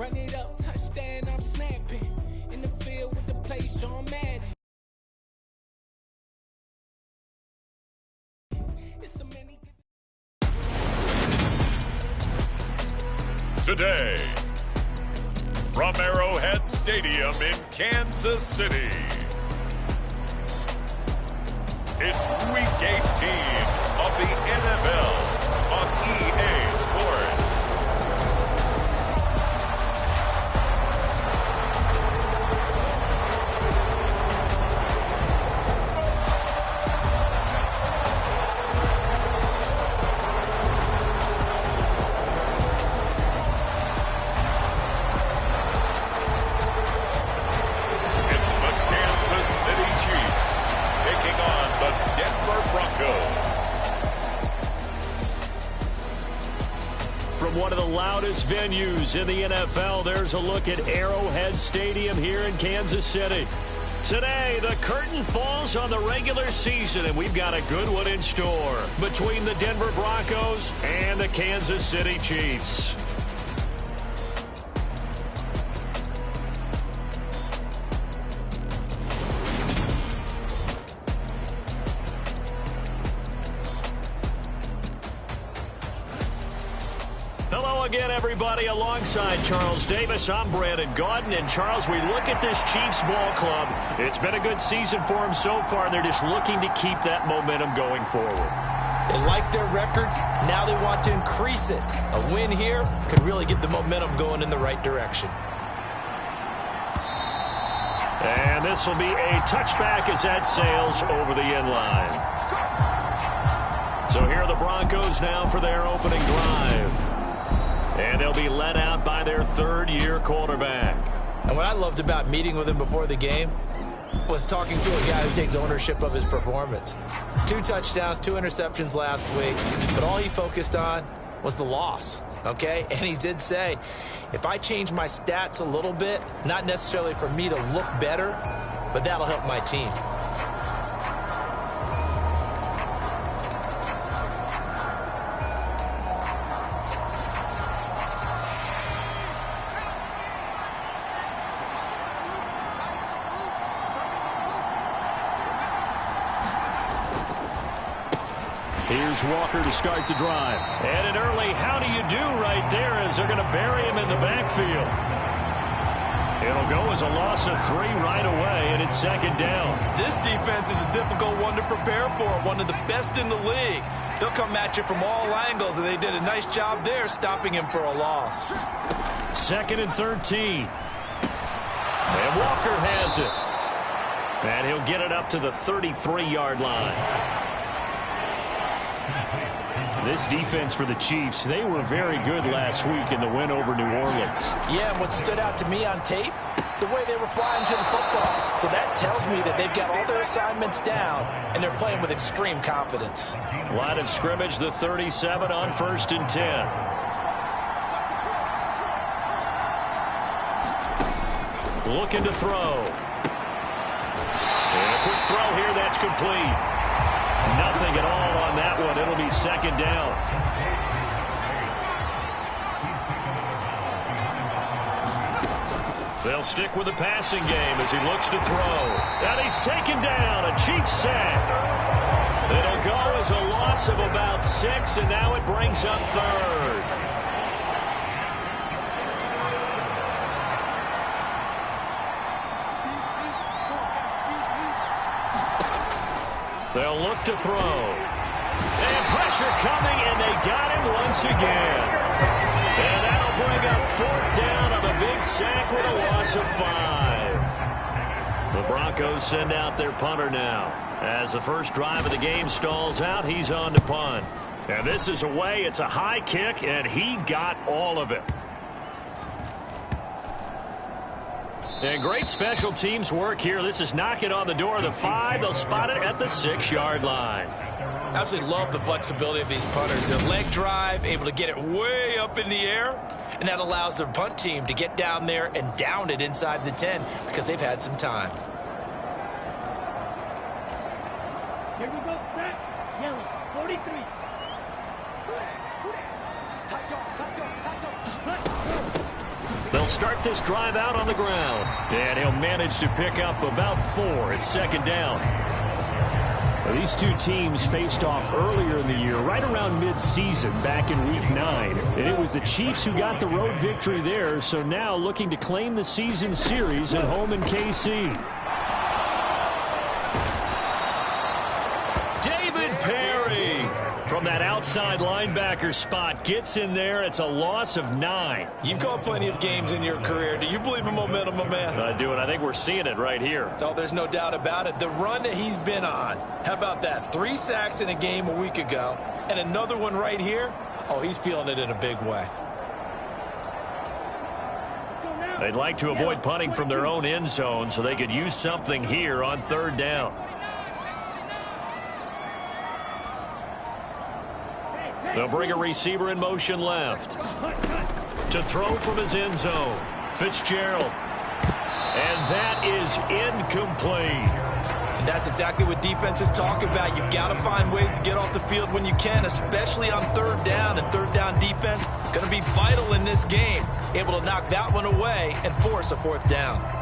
Run it up, touchdown, I'm snapping. In the field with the play, Sean Madden. Today, from Arrowhead Stadium in Kansas City, it's Week 18 of the NFL on EA Sports. From one of the loudest venues in the NFL, there's a look at Arrowhead Stadium here in Kansas City. Today, the curtain falls on the regular season, and we've got a good one in store between the Denver Broncos and the Kansas City Chiefs. Hello again, everybody. Alongside Charles Davis, I'm Brandon Gaudin. And, Charles, we look at this Chiefs ball club. It's been a good season for them so far, and they're just looking to keep that momentum going forward. They like their record. Now they want to increase it. A win here could really get the momentum going in the right direction. And this will be a touchback as that sails over the end line. So here are the Broncos now for their opening drive. And they'll be led out by their third-year quarterback. And what I loved about meeting with him before the game was talking to a guy who takes ownership of his performance. 2 touchdowns, 2 interceptions last week, but all he focused on was the loss, okay? And he did say, if I change my stats a little bit, not necessarily for me to look better, but that'll help my team. Here's Walker to start the drive. And an early how do you do right there as they're going to bury him in the backfield. It'll go as a loss of 3 right away, and it's second down. This defense is a difficult one to prepare for, one of the best in the league. They'll come at you from all angles, and they did a nice job there stopping him for a loss. Second and 13. And Walker has it. And he'll get it up to the 33-yard line. This defense for the Chiefs, they were very good last week in the win over New Orleans. Yeah, and what stood out to me on tape, the way they were flying to the football. So that tells me that they've got all their assignments down, and they're playing with extreme confidence. Line of scrimmage, the 37 on 1st and 10. Looking to throw. And a quick throw here, that's complete. Nothing at all on that one. It'll be second down. They'll stick with the passing game as he looks to throw. And he's taken down. A Chiefs sack. It'll go as a loss of about 6, and now it brings up third. They'll look to throw. And pressure coming, and they got him once again. And that'll bring up 4th down on the big sack with a loss of 5. The Broncos send out their punter now. As the first drive of the game stalls out, he's on to punt. And this is away. It's a high kick, and he got all of it. And great special teams work here. This is knocking on the door of the 5. They'll spot it at the 6-yard line. Absolutely love the flexibility of these punters. Their leg drive, able to get it way up in the air, and that allows their punt team to get down there and down it inside the 10 because they've had some time. Here we go, set, yellow, 43. They'll They'll start this drive out on the ground. And he'll manage to pick up about 4 at second down. Well, these two teams faced off earlier in the year, right around mid-season, back in Week 9. And it was the Chiefs who got the road victory there, so now looking to claim the season series at home in KC. David Perry from that outside linebacker spot gets in there. It's a loss of 9. You've called plenty of games in your career. Do you believe in momentum, my man? I do, and I think we're seeing it right here. Oh, there's no doubt about it. The run that he's been on. How about that? 3 sacks in a game a week ago, and another one right here. Oh, he's feeling it in a big way. They'd like to avoid punting from their own end zone so they could use something here on 3rd down. They'll bring a receiver in motion left. To throw from his end zone. Fitzgerald. And that is incomplete. And that's exactly what defenses talk about. You've got to find ways to get off the field when you can, especially on 3rd down. And 3rd down defense going to be vital in this game. Able to knock that one away and force a 4th down.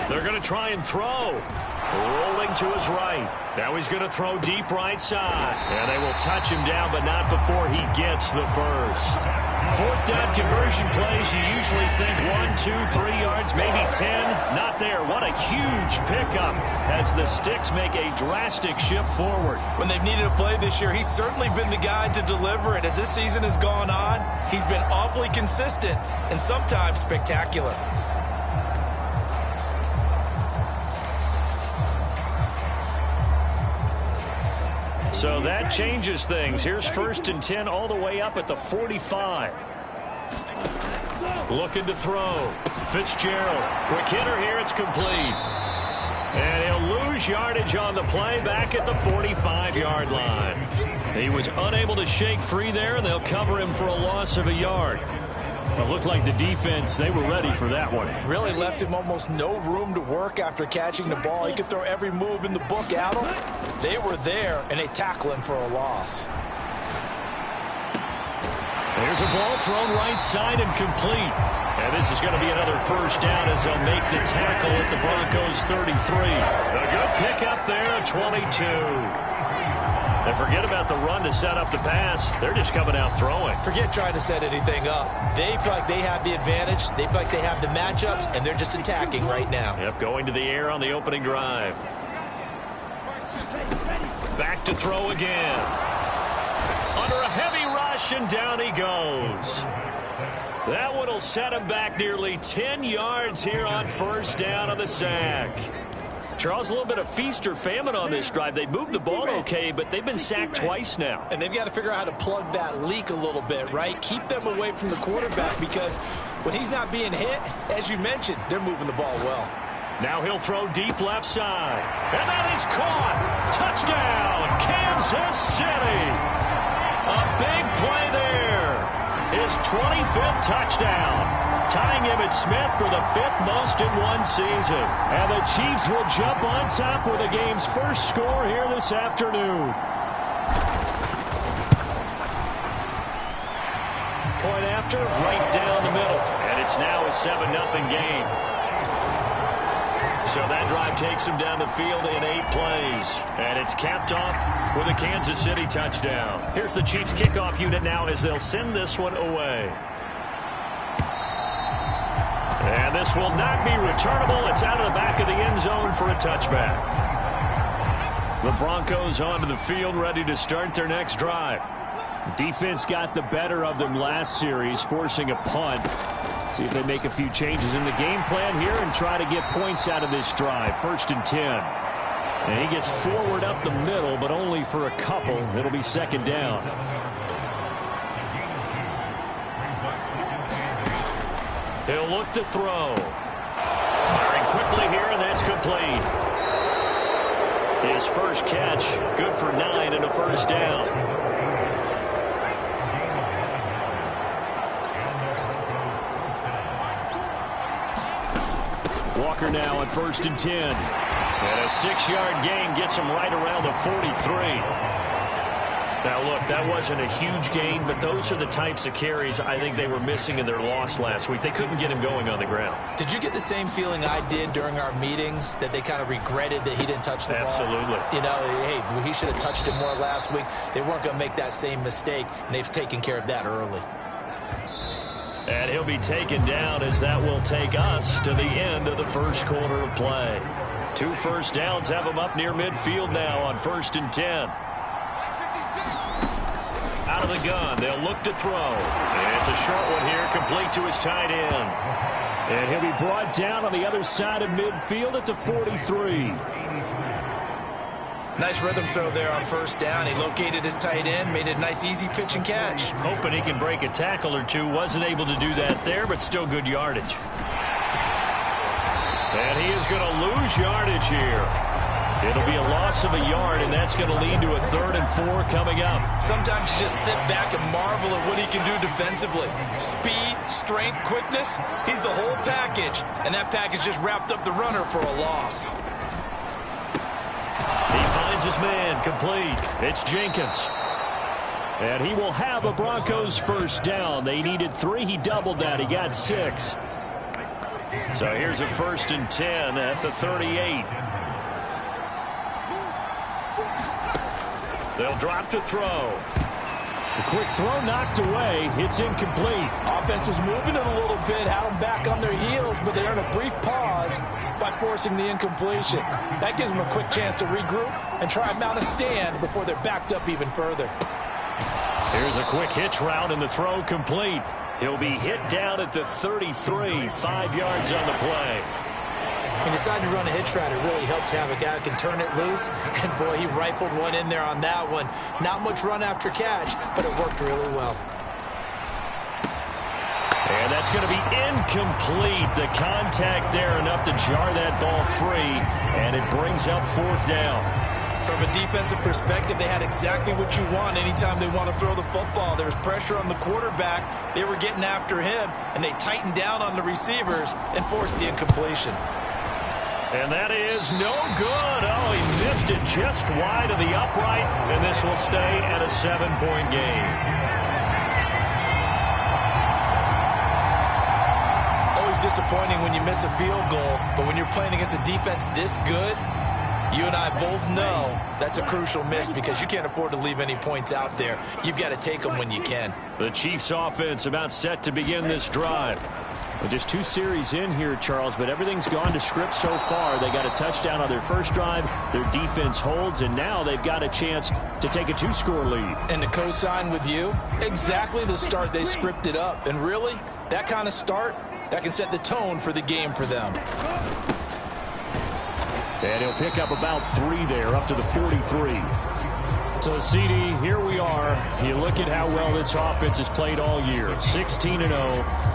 They're going to try and throw. Rolling to his right. Now he's going to throw deep right side. And they will touch him down, but not before he gets the first. 4th down conversion plays, you usually think 1, 2, 3 yards, maybe 10. Not there. What a huge pickup as the Sticks make a drastic shift forward. When they've needed a play this year, he's certainly been the guy to deliver it. As this season has gone on, he's been awfully consistent and sometimes spectacular. So that changes things. Here's 1st and 10 all the way up at the 45. Looking to throw. Fitzgerald. Quick hitter here. It's complete. And he'll lose yardage on the play back at the 45-yard line. He was unable to shake free there, and they'll cover him for a loss of a yard. It looked like the defense, they were ready for that one. Really left him almost no room to work after catching the ball. He could throw every move in the book at him. They were there, and they tackle him for a loss. There's a ball thrown right side and complete. And this is going to be another 1st down as they'll make the tackle at the Broncos 33. A good pickup there, 22. And forget about the run to set up the pass. They're just coming out throwing. Forget trying to set anything up. They feel like they have the advantage. They feel like they have the matchups, and they're just attacking right now. Yep, going to the air on the opening drive. Back to throw again. Under a heavy rush, and down he goes. That one will set him back nearly 10 yards here on 1st down on the sack. Charles, a little bit of feast or famine on this drive. They moved the ball okay, but they've been sacked twice now. And they've got to figure out how to plug that leak a little bit, right? Keep them away from the quarterback because when he's not being hit, as you mentioned, they're moving the ball well. Now he'll throw deep left side. And that is caught. Touchdown, Kansas City. A big play there. His 25th touchdown. Tying Emmitt Smith for the 5th most in one season. And the Chiefs will jump on top with the game's first score here this afternoon. Point after, right down the middle. And it's now a 7-0 game. So that drive takes him down the field in 8 plays. And it's capped off with a Kansas City touchdown. Here's the Chiefs kickoff unit now as they'll send this one away. And this will not be returnable. It's out of the back of the end zone for a touchback. The Broncos onto the field, ready to start their next drive. Defense got the better of them last series, forcing a punt. See if they make a few changes in the game plan here and try to get points out of this drive. 1st and 10. And he gets forward up the middle, but only for a couple. It'll be 2nd down. He'll look to throw. Firing quickly here, and that's complete. His first catch, good for 9 and a 1st down. Walker now at 1st and 10. And a 6-yard gain gets him right around the 43. Now, look, that wasn't a huge gain, but those are the types of carries I think they were missing in their loss last week. They couldn't get him going on the ground. Did you get the same feeling I did during our meetings, that they kind of regretted that he didn't touch the ball? Absolutely. You know, hey, he should have touched it more last week. They weren't going to make that same mistake, and they've taken care of that early. And he'll be taken down as that will take us to the end of the first quarter of play. 2 first downs have him up near midfield now on 1st and 10. Out of the gun, they'll look to throw. And it's a short one here, complete to his tight end. And he'll be brought down on the other side of midfield at the 43. Nice rhythm throw there on 1st down. He located his tight end, made it a nice easy pitch and catch. Hoping he can break a tackle or two. Wasn't able to do that there, but still good yardage. And he is going to lose yardage here. It'll be a loss of a yard, and that's going to lead to a 3rd and 4 coming up. Sometimes you just sit back and marvel at what he can do defensively. Speed, strength, quickness, he's the whole package. And that package just wrapped up the runner for a loss. He finds his man, complete. It's Jenkins. And he will have a Broncos first down. They needed 3. He doubled that. He got 6. So here's a 1st and 10 at the 38. They'll drop to throw. A quick throw knocked away. It's incomplete. Offense was moving it a little bit, had them back on their heels, but they earned a brief pause by forcing the incompletion. That gives them a quick chance to regroup and try and mount a stand before they're backed up even further. Here's a quick hitch route and the throw complete. He'll be hit down at the 33, 5 yards on the play. He decided to run a hitch route. It really helps to have a guy who can turn it loose. And, boy, he rifled one in there on that one. Not much run after catch, but it worked really well. And that's going to be incomplete. The contact there enough to jar that ball free, and it brings up 4th down. From a defensive perspective, they had exactly what you want anytime they want to throw the football. There was pressure on the quarterback. They were getting after him, and they tightened down on the receivers and forced the incompletion. And that is no good. Oh, he missed it just wide of the upright, and this will stay at a 7-point game. Always disappointing when you miss a field goal, but when you're playing against a defense this good, you and I both know that's a crucial miss because you can't afford to leave any points out there. You've got to take them when you can. The Chiefs offense about set to begin this drive. Well, just 2 series in here, Charles, but everything's gone to script so far. They got a touchdown on their first drive. Their defense holds, and now they've got a chance to take a 2-score lead. And to co-sign with you, exactly the start they scripted up. And really, that kind of start, that can set the tone for the game for them. And he'll pick up about 3 there, up to the 43. So, CD, here we are. You look at how well this offense has played all year, 16-0.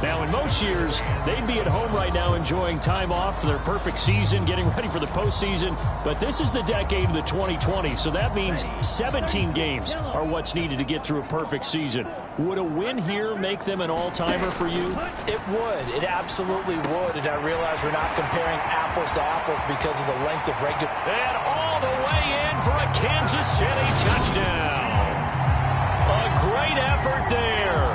Now, in most years, they'd be at home right now enjoying time off for their perfect season, getting ready for the postseason. But this is the decade of the 2020s, so that means 17 games are what's needed to get through a perfect season. Would a win here make them an all-timer for you? It would. It absolutely would. And I realize we're not comparing apples to apples because of the length of regular. And all the way in for a Kansas City touchdown. A great effort there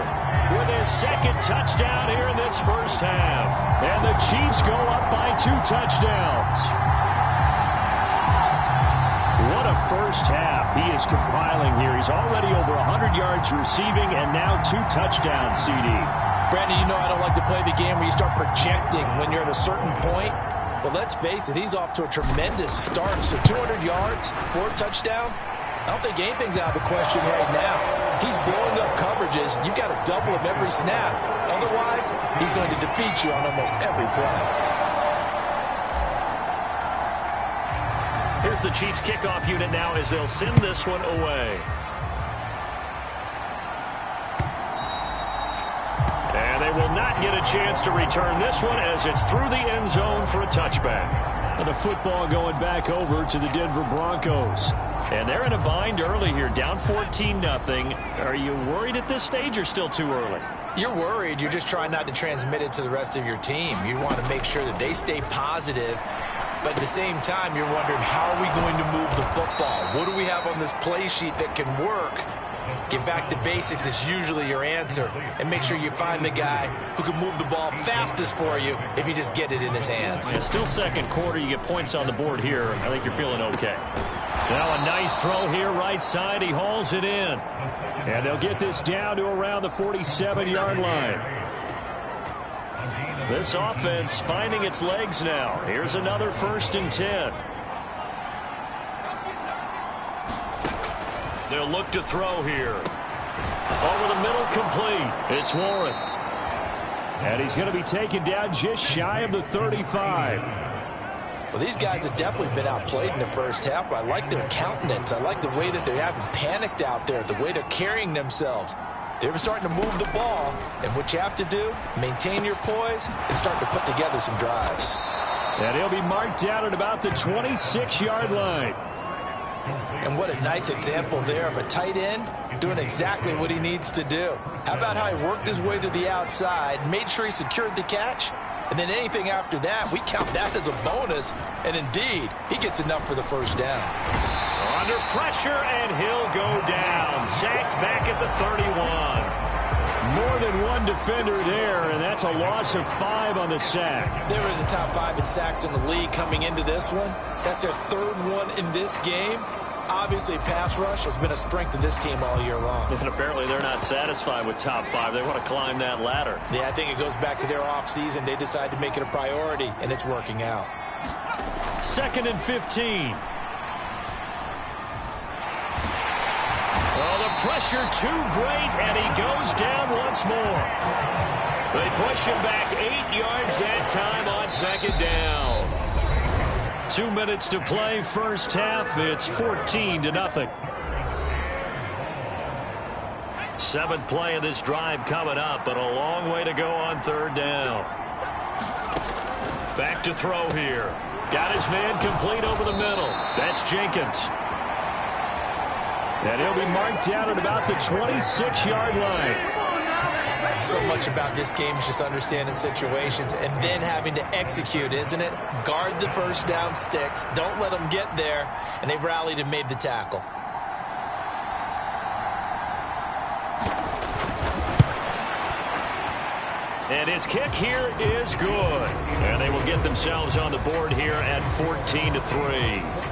with his 2nd touchdown here in this first half. And the Chiefs go up by 2 touchdowns. What a first half he is compiling here. He's already over 100 yards receiving and now 2 touchdowns, CD. Brandon, you know I don't like to play the game where you start projecting when you're at a certain point. But let's face it, he's off to a tremendous start. So 200 yards, 4 touchdowns. I don't think anything's out of the question right now. He's blowing up coverages. You've got to double him every snap. Otherwise, he's going to defeat you on almost every play. Here's the Chiefs kickoff unit now as they'll send this one away. And they will not get a chance to return this one as it's through the end zone for a touchback. And the football going back over to the Denver Broncos. And they're in a bind early here, down 14-0. Are you worried at this stage or still too early? You're worried. You're just trying not to transmit it to the rest of your team. You want to make sure that they stay positive But at the same time, you're wondering, how are we going to move the football? What do we have on this play sheet that can work? Get back to basics is usually your answer. And make sure you find the guy who can move the ball fastest for you if you just get it in his hands. Yeah, still second quarter. You get points on the board here. I think you're feeling okay. Now a nice throw here right side. He hauls it in. And they'll get this down to around the 47-yard line. This offense finding its legs now. Here's another 1st and 10. They'll look to throw here. Over the middle, complete. It's Warren. And he's going to be taken down just shy of the 35. Well, these guys have definitely been outplayed in the first half. I like their countenance. I like the way that they haven't panicked out there, the way they're carrying themselves. They're starting to move the ball, and what you have to do, maintain your poise and start to put together some drives. And he'll be marked down at about the 26-yard line. And what a nice example there of a tight end doing exactly what he needs to do. How about how he worked his way to the outside, made sure he secured the catch, and then anything after that, we count that as a bonus. And indeed, he gets enough for the first down. Under pressure, and he'll go down. Sacked back at the 31. More than one defender there, and that's a loss of 5 on the sack. They were in the top 5 in sacks in the league coming into this one. That's their 3rd one in this game. Obviously, pass rush has been a strength of this team all year long. And apparently they're not satisfied with top 5. They want to climb that ladder. Yeah, I think it goes back to their offseason. They decided to make it a priority, and it's working out. 2nd and 15. Oh, the pressure too great, and he goes down once more. They push him back 8 yards that time on 2nd down. 2 minutes to play, first half. It's 14-0. 7th play of this drive coming up, but a long way to go on 3rd down. Back to throw here. Got his man complete over the middle. That's Jenkins. And he'll be marked down at about the 26-yard line. So much about this game is just understanding situations and then having to execute, isn't it? Guard the first down sticks. Don't let them get there. And they rallied and made the tackle. And his kick here is good. And they will get themselves on the board here at 14-3.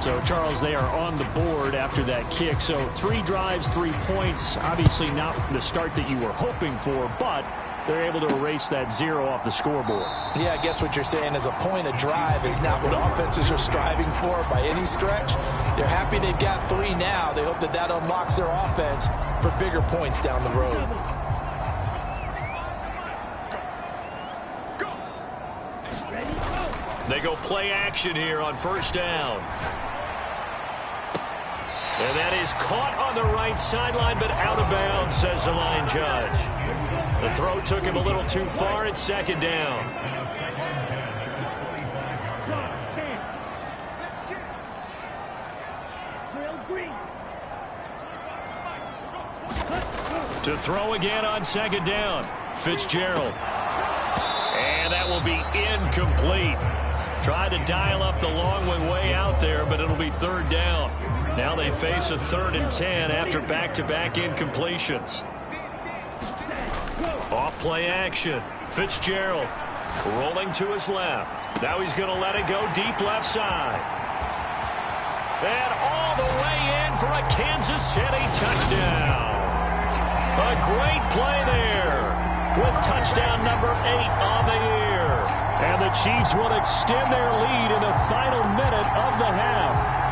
So, Charles, they are on the board after that kick. So 3 drives, 3 points. Obviously not the start that you were hoping for, but they're able to erase that 0 off the scoreboard. Yeah, I guess what you're saying is a point of drive is not what offenses are striving for by any stretch. They're happy they've got 3 now. They hope that that unlocks their offense for bigger points down the road. They go play action here on 1st down. And that is caught on the right sideline, but out of bounds, says the line judge. The throw took him a little too far. It's 2nd down. To throw again on 2nd down. Fitzgerald. And that will be incomplete. Tried to dial up the long one way out there, but it'll be 3rd down. Now they face a 3rd and 10 after back-to-back incompletions. Off play action. Fitzgerald rolling to his left. Now he's going to let it go deep left side. And all the way in for a Kansas City touchdown. A great play there with touchdown number 8 on the year. And the Chiefs will extend their lead in the final minute of the half.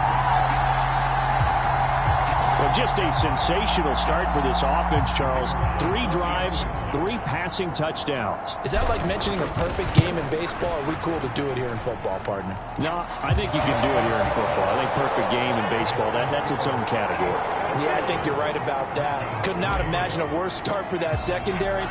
Well, just a sensational start for this offense, Charles. 3 drives, 3 passing touchdowns. Is that like mentioning a perfect game in baseball? Or are we cool to do it here in football, partner? No, I think you can do it here in football. I think perfect game in baseball, that's its own category. Yeah, I think you're right about that. Could not imagine a worse start for that secondary.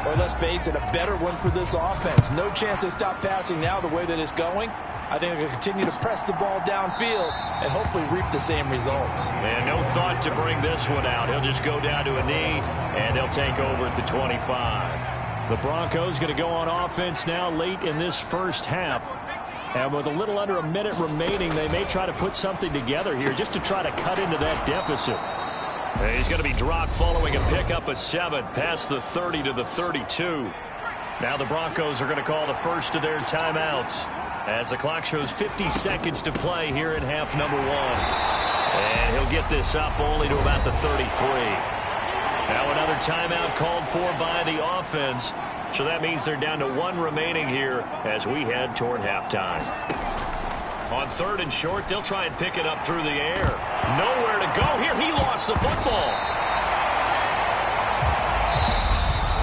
Or let's face it, a better one for this offense. No chance they stop passing now the way that it's going. I think they'll continue to press the ball downfield and hopefully reap the same results. And no thought to bring this one out. He'll just go down to a knee, and they'll take over at the 25. The Broncos going to go on offense now late in this first half. And with a little under a minute remaining, they may try to put something together here just to try to cut into that deficit. And he's going to be dropped following a pickup of 7 past the 30 to the 32. Now the Broncos are going to call the first of their timeouts as the clock shows 50 seconds to play here in half number 1. And he'll get this up only to about the 33. Now another timeout called for by the offense. So that means they're down to 1 remaining here as we head toward halftime. On 3rd and short, they'll try and pick it up through the air. Nowhere to go here. He lost the football.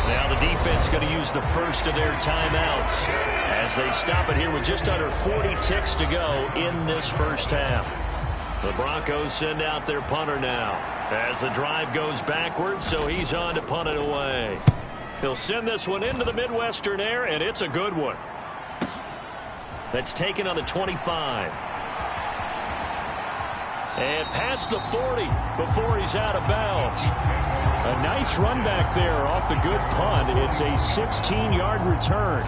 Now the defense going to use the first of their timeouts as they stop it here with just under 40 ticks to go in this first half. The Broncos send out their punter now as the drive goes backwards, so he's on to punt it away. He'll send this one into the Midwestern air, and it's a good one. That's taken on the 25. And past the 40 before he's out of bounds. A nice run back there off the good punt. It's a 16-yard return.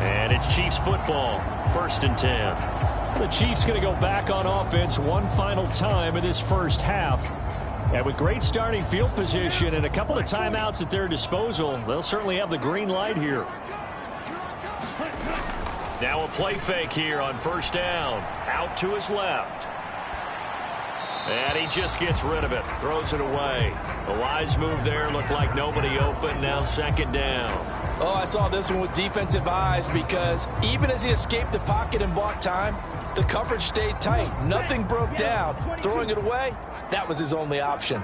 And it's Chiefs football, 1st and 10. The Chiefs going to go back on offense one final time in this first half. And with great starting field position and a couple of timeouts at their disposal, they'll certainly have the green light here. Now a play fake here on 1st down. Out to his left. And he just gets rid of it. Throws it away. A wise move there. Looked like nobody open. Now 2nd down. Oh, I saw this one with defensive eyes because even as he escaped the pocket and bought time, the coverage stayed tight. Nothing broke down. Throwing it away, that was his only option.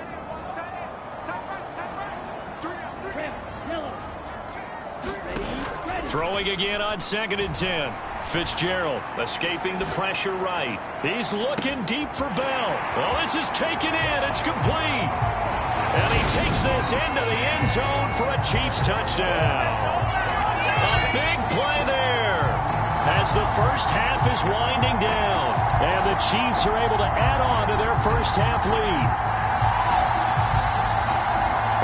Throwing again on 2nd and 10. Fitzgerald escaping the pressure right. He's looking deep for Bell. Well, this is taken in. It's complete. And he takes this into the end zone for a Chiefs touchdown. A big play there as the first half is winding down. And the Chiefs are able to add on to their first half lead.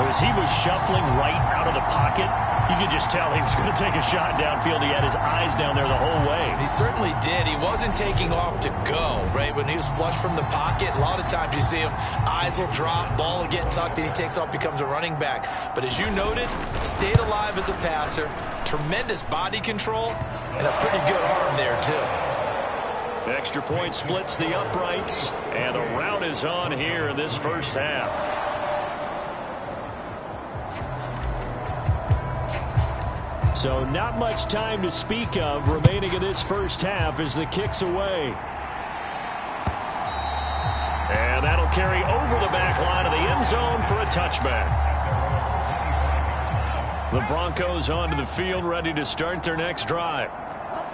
As he was shuffling right out of the pocket, you could just tell he was going to take a shot downfield. He had his eyes down there the whole way. He certainly did. He wasn't taking off to go, right? When he was flush from the pocket, a lot of times you see him, eyes will drop, ball will get tucked, and he takes off, becomes a running back. But as you noted, stayed alive as a passer, tremendous body control, and a pretty good arm there, too. The extra point splits the uprights, and the route is on here in this first half. So not much time to speak of remaining in this first half as the kick's away. And that'll carry over the back line of the end zone for a touchback. The Broncos onto the field ready to start their next drive.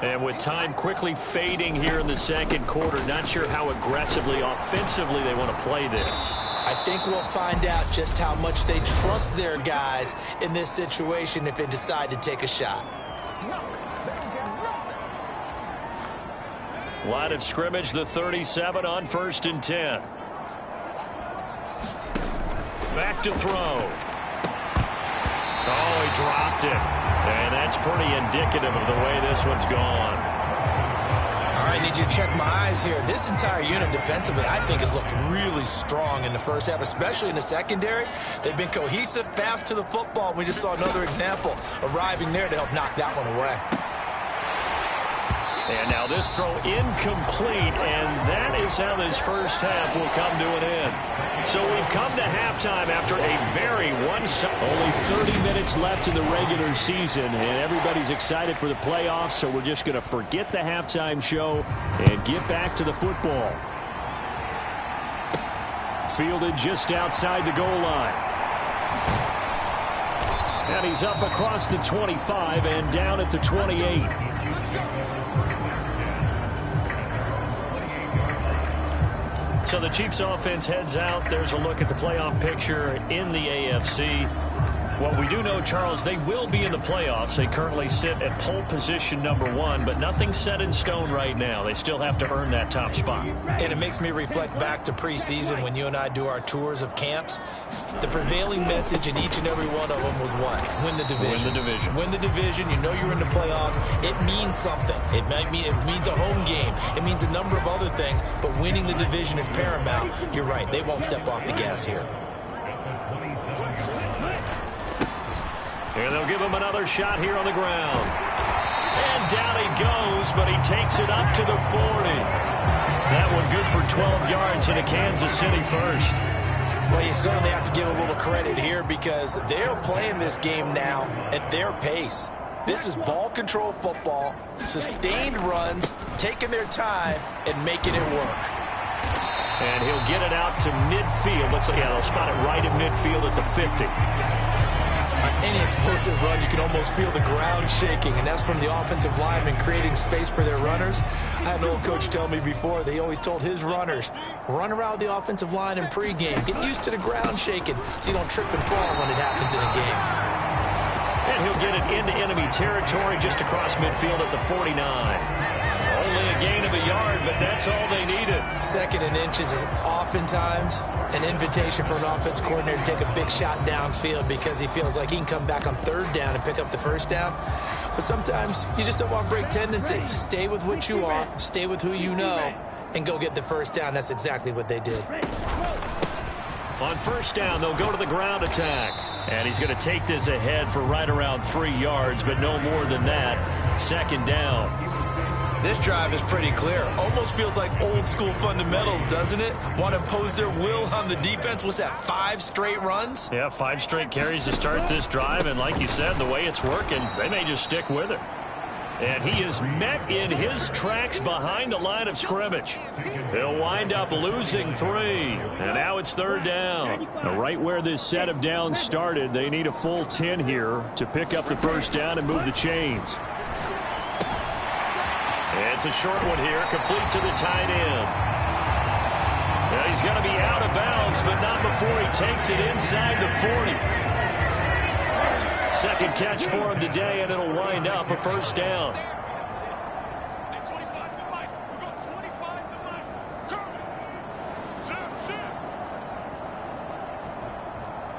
And with time quickly fading here in the 2nd quarter, not sure how aggressively, offensively they want to play this. I think we'll find out just how much they trust their guys in this situation if they decide to take a shot. Line of scrimmage, the 37 on 1st and 10. Back to throw. Oh, he dropped it. And that's pretty indicative of the way this one's gone. All right, I need you to check my eyes here. This entire unit defensively, I think, has looked really strong in the first half, especially in the secondary. They've been cohesive, fast to the football. We just saw another example arriving there to help knock that one away. And now this throw incomplete, and that is how this first half will come to an end. So we've come to halftime after a very one-sided. Only 30 minutes left in the regular season, and everybody's excited for the playoffs, so we're just going to forget the halftime show and get back to the football. Fielded just outside the goal line. And he's up across the 25 and down at the 28. So the Chiefs offense heads out. There's a look at the playoff picture in the AFC. Well, we do know, Charles, they will be in the playoffs. They currently sit at pole position #1, but nothing's set in stone right now. They still have to earn that top spot. And it makes me reflect back to preseason when you and I do our tours of camps. The prevailing message in each and every one of them was what? Win the division. Win the division. Win the division. You know you're in the playoffs. It means something. It means a home game. It means a number of other things, but winning the division is paramount. You're right. They won't step off the gas here. Here they'll give him another shot here on the ground. And down he goes, but he takes it up to the 40. That one good for 12 yards and a Kansas City first. Well, you certainly have to give a little credit here because they're playing this game now at their pace. This is ball control football, sustained runs, taking their time, and making it work. And he'll get it out to midfield. They'll spot it right at midfield at the 50. On any explosive run, you can almost feel the ground shaking, and that's from the offensive linemen creating space for their runners. I had an old coach tell me before, they always told his runners, run around the offensive line in pregame. Get used to the ground shaking so you don't trip and fall when it happens in a game. And he'll get it into enemy territory just across midfield at the 49. Only a gain of a yard, but that's all they needed. Second and inches is oftentimes an invitation for an offense coordinator to take a big shot downfield because he feels like he can come back on third down and pick up the first down. But sometimes you just don't want to break tendency. Stay with what you are, stay with who you know, and go get the first down. That's exactly what they did. On first down, they'll go to the ground attack. And he's going to take this ahead for right around 3 yards, but no more than that. Second down. This drive is pretty clear. Almost feels like old school fundamentals, doesn't it? Want to impose their will on the defense. What's that, 5 straight runs? Yeah, 5 straight carries to start this drive. And like you said, the way it's working, they may just stick with it. And he is met in his tracks behind the line of scrimmage. He'll wind up losing 3. And now it's third down. Now, right where this set of downs started, they need a full 10 here to pick up the first down and move the chains. It's a short one here, complete to the tight end. Now he's going to be out of bounds, but not before he takes it inside the 40. Second catch for him today, and it'll wind up a first down.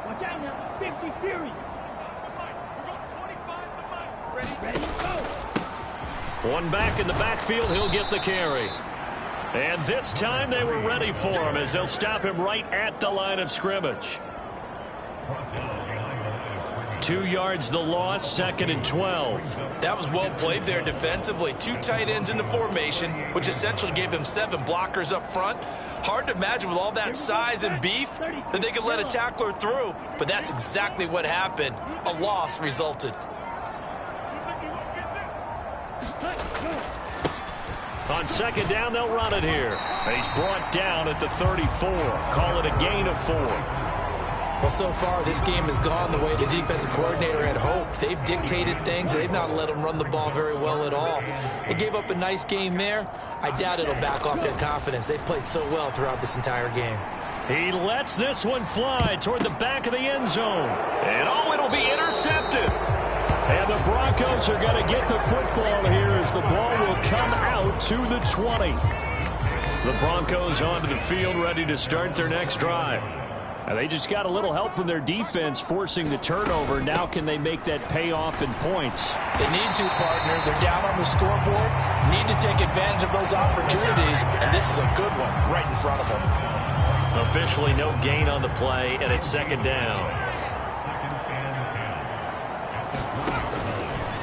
Watch out now, 50 Fury. Ready, go. One back in the backfield, he'll get the carry. And this time they were ready for him as they'll stop him right at the line of scrimmage. 2 yards the loss, second and 12. That was well played there defensively. 2 tight ends in the formation, which essentially gave them 7 blockers up front. Hard to imagine with all that size and beef that they could let a tackler through, but that's exactly what happened. A loss resulted. On second down, they'll run it here. He's brought down at the 34. Call it a gain of 4. Well, so far, this game has gone the way the defensive coordinator had hoped. They've dictated things. They've not let them run the ball very well at all. They gave up a nice game there. I doubt it'll back off their confidence. They've played so well throughout this entire game. He lets this one fly toward the back of the end zone. And, it'll be intercepted. And the Broncos are going to get the football here as the ball will come out to the 20. The Broncos onto the field ready to start their next drive. And they just got a little help from their defense forcing the turnover. Now can they make that pay off in points? They need to, partner. They're down on the scoreboard. Need to take advantage of those opportunities. And this is a good one right in front of them. Officially no gain on the play, and it's second down.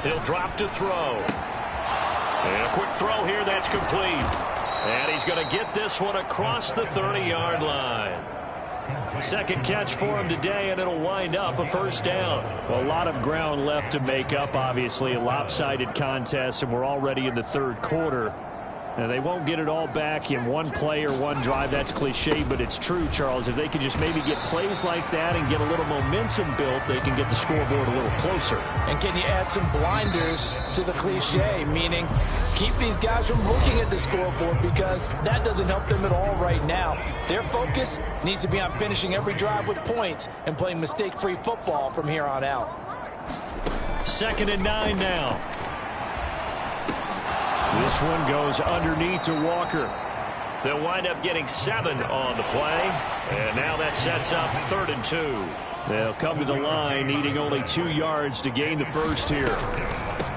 He'll drop to throw. And a quick throw here, that's complete. And he's going to get this one across the 30-yard line. Second catch for him today, and it'll wind up a first down. Well, a lot of ground left to make up, obviously. A lopsided contest, and we're already in the third quarter. And they won't get it all back in one play or one drive. That's cliche, but it's true, Charles. If they could just maybe get plays like that and get a little momentum built, they can get the scoreboard a little closer. And can you add some blinders to the cliche, meaning keep these guys from looking at the scoreboard, because that doesn't help them at all right now. Their focus needs to be on finishing every drive with points and playing mistake-free football from here on out. 2nd and 9 now. This one goes underneath to Walker. They'll wind up getting 7 on the play. And now that sets up 3rd and 2. They'll come to the line needing only 2 yards to gain the first here.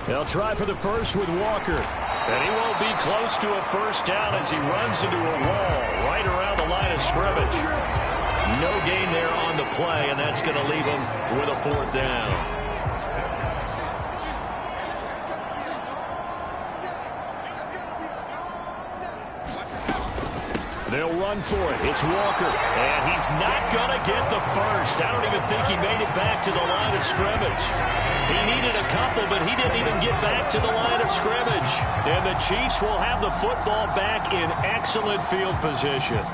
They'll try for the first with Walker. And he won't be close to a first down as he runs into a wall right around the line of scrimmage. No gain there on the play, and that's going to leave him with a 4th down. They'll run for it. It's Walker. And he's not going to get the first. I don't even think he made it back to the line of scrimmage. He needed a couple, but he didn't even get back to the line of scrimmage. And the Chiefs will have the football back in excellent field position.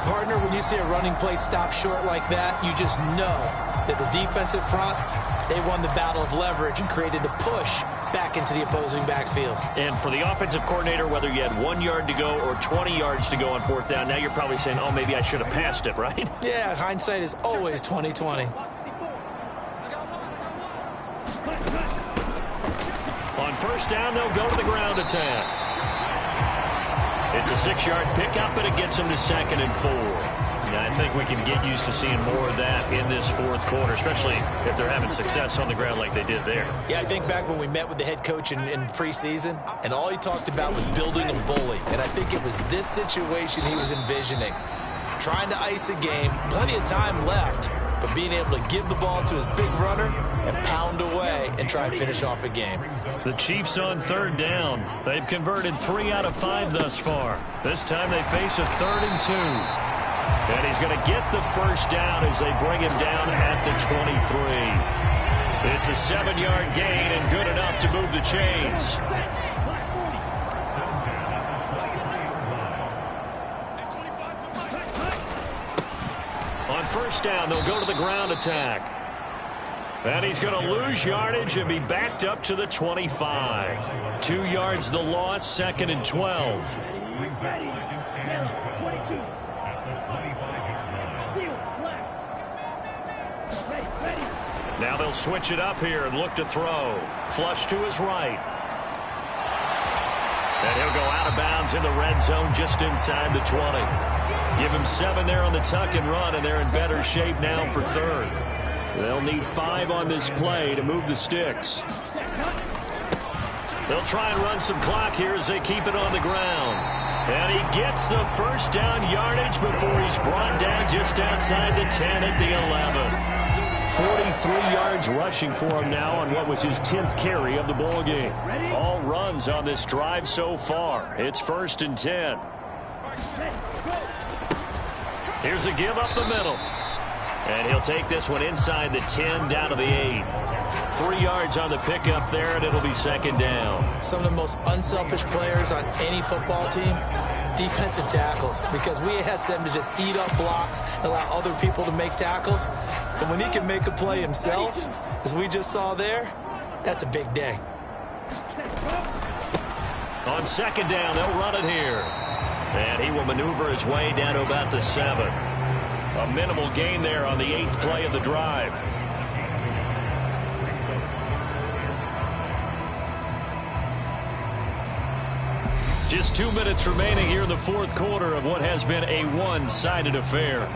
Partner, when you see a running play stop short like that, you just know that the defensive front, they won the battle of leverage and created the push back into the opposing backfield. And for the offensive coordinator, whether you had 1 yard to go or 20 yards to go on 4th down, now you're probably saying, oh, maybe I should have passed it, right? Yeah, hindsight is always 20/20. On 1st down, they'll go to the ground attack. It's a 6-yard pickup, but it gets them to 2nd and 4. And I think we can get used to seeing more of that in this 4th quarter, especially if they're having success on the ground like they did there. Yeah, I think back when we met with the head coach in preseason, and all he talked about was building a bully. And I think it was this situation he was envisioning. Trying to ice a game, plenty of time left, but being able to give the ball to his big runner and pound away and try and finish off a game. The Chiefs on 3rd down. They've converted 3 out of 5 thus far. This time they face a 3rd and 2. And he's going to get the first down as they bring him down at the 23. It's a 7-yard gain and good enough to move the chains. On 1st down, they'll go to the ground attack. And he's going to lose yardage and be backed up to the 25. 2 yards the loss, 2nd and 12. Now they'll switch it up here and look to throw. Flush to his right. And he'll go out of bounds in the red zone just inside the 20. Give him 7 there on the tuck and run, and they're in better shape now for 3rd. They'll need 5 on this play to move the sticks. They'll try and run some clock here as they keep it on the ground. And he gets the first down yardage before he's brought down just outside the 10 at the 11. 43 yards rushing for him now on what was his 10th carry of the ball game. All runs on this drive so far. It's 1st and 10. Here's a give up the middle. And he'll take this one inside the 10 down to the 8. 3 yards on the pickup there, and it'll be 2nd down. Some of the most unselfish players on any football team, defensive tackles, because we ask them to just eat up blocks and allow other people to make tackles. And when he can make a play himself, as we just saw there, that's a big day. On 2nd down, they'll run it here. And he will maneuver his way down to about the 7. A minimal gain there on the 8th play of the drive. Just 2 minutes remaining here in the 4th quarter of what has been a one-sided affair.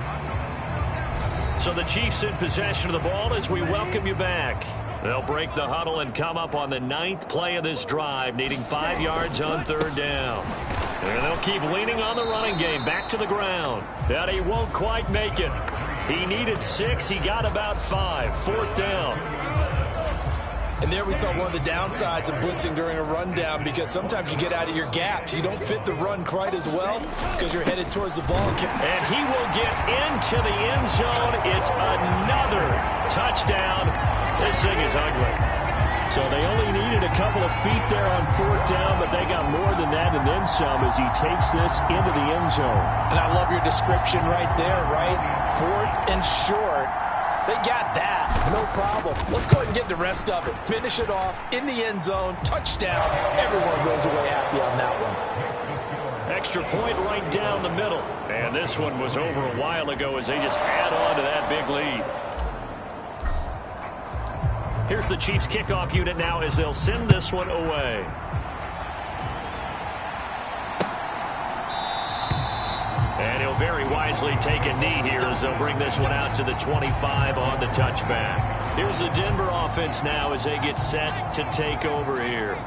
So the Chiefs in possession of the ball as we welcome you back. They'll break the huddle and come up on the 9th play of this drive, needing 5 yards on 3rd down. And they'll keep leaning on the running game, back to the ground. And he won't quite make it. He needed 6. He got about 5. 4th down. And there we saw one of the downsides of blitzing during a rundown, because sometimes you get out of your gaps. You don't fit the run quite as well because you're headed towards the ball. And he will get into the end zone. It's another touchdown. This thing is ugly. So they only needed gained a couple of feet there on 4th down, but they got more than that and then some as he takes this into the end zone. And I love your description right there, right? 4th and short. They got that. No problem. Let's go ahead and get the rest of it. Finish it off in the end zone. Touchdown. Everyone goes away happy on that one. Extra point right down the middle. And this one was over a while ago as they just add on to that big lead. Here's the Chiefs kickoff unit now as they'll send this one away. And he'll very wisely take a knee here as they'll bring this one out to the 25 on the touchback. Here's the Denver offense now as they get set to take over here.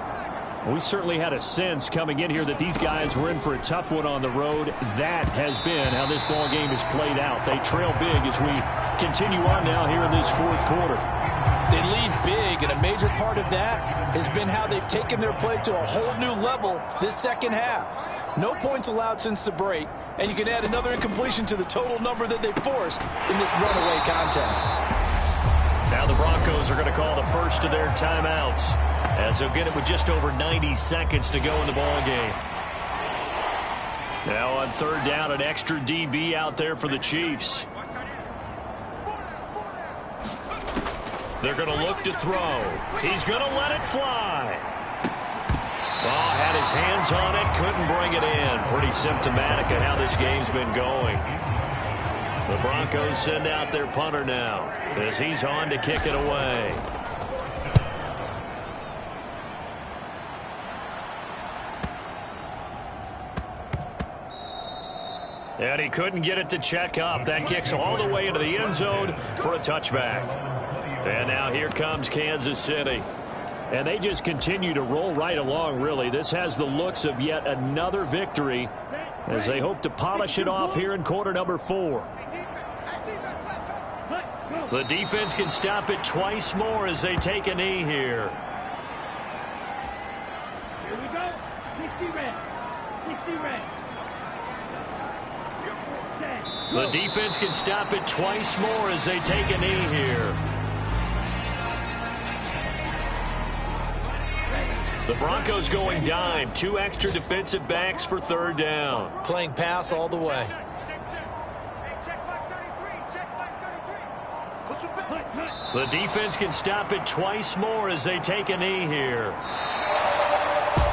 We certainly had a sense coming in here that these guys were in for a tough one on the road. That has been how this ball game has played out. They trail big as we continue on now here in this 4th quarter. They lead big, and a major part of that has been how they've taken their play to a whole new level this second half. No points allowed since the break, and you can add another incompletion to the total number that they forced in this runaway contest. Now the Broncos are going to call the first of their timeouts as they'll get it with just over 90 seconds to go in the ball game. Now on 3rd down, an extra DB out there for the Chiefs. They're going to look to throw. He's going to let it fly. Oh, had his hands on it, couldn't bring it in. Pretty symptomatic of how this game's been going. The Broncos send out their punter now as he's on to kick it away. And he couldn't get it to check up. That kicks all the way into the end zone for a touchback. And now here comes Kansas City. And they just continue to roll right along, really. This has the looks of yet another victory as they hope to polish it off here in quarter number 4. The defense can stop it twice more as they take a knee here. Here we go. 60 red. 60 red. The defense can stop it twice more as they take a knee here. The Broncos going dime. 2 extra defensive backs for 3rd down. Playing pass all the way. The defense can stop it twice more as they take a knee here.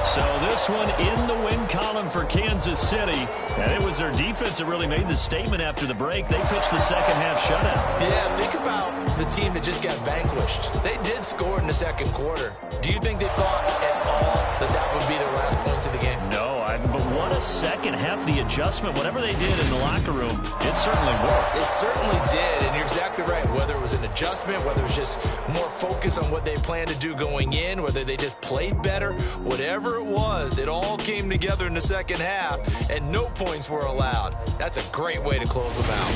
So this one in the win column for Kansas City. And it was their defense that really made the statement after the break. They pitched the second half shutout. Yeah, think about the team that just got vanquished. They did score in the second quarter. Do you think they thought at all that that would be their last points of the game? No, but what a second half. The adjustment, whatever they did in the locker room, it certainly worked. It certainly did, and you're exactly right. Whether it was an adjustment, whether it was just more focus on what they planned to do going in, whether they just played better, whatever it was, it all came together in the second half, and no points were allowed. That's a great way to close them out.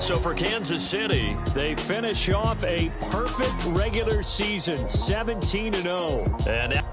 So for Kansas City, they finish off a perfect regular season, 17-0. And